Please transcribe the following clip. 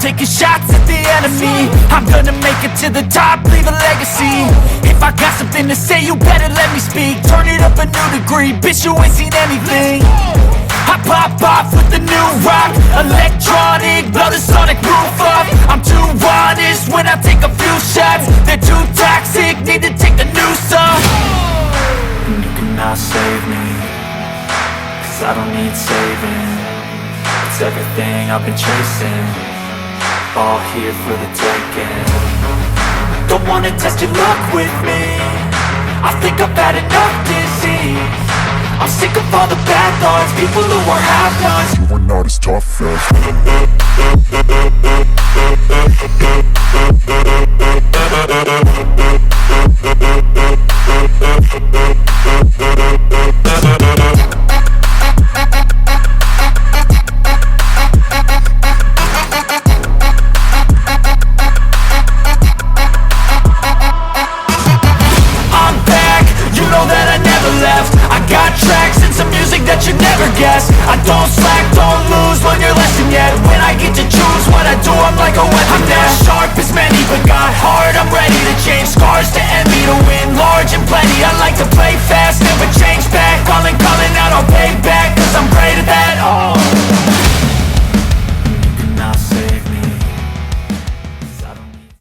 taking shots at the enemy. I'm gonna make it to the top, leave a legacy. If I got something to say, you better let me speak. Turn it up a new degree, bitch, you ain't seen anything. I pop off with the new rock, electronic, blow the sonic roof up. I'm too honest when I take a few shots. They're too toxic, need to take the noose off. And you cannot save me, cause I don't need saving. It's everything I've been chasing, all here for the taking. Don't wanna test your luck with me, I think I've had enough disease. I'm sick of all the bad thoughts, people who are half-nots. You are not as tough as I'm back, you know that I never left. I got tracks and some music that you never guessed. I don't slack, don't lose, learn your lesson yet. When I get to choose what I do, I'm like a weapon. I'm not sharp as many, but got hard, I'm ready to change scars to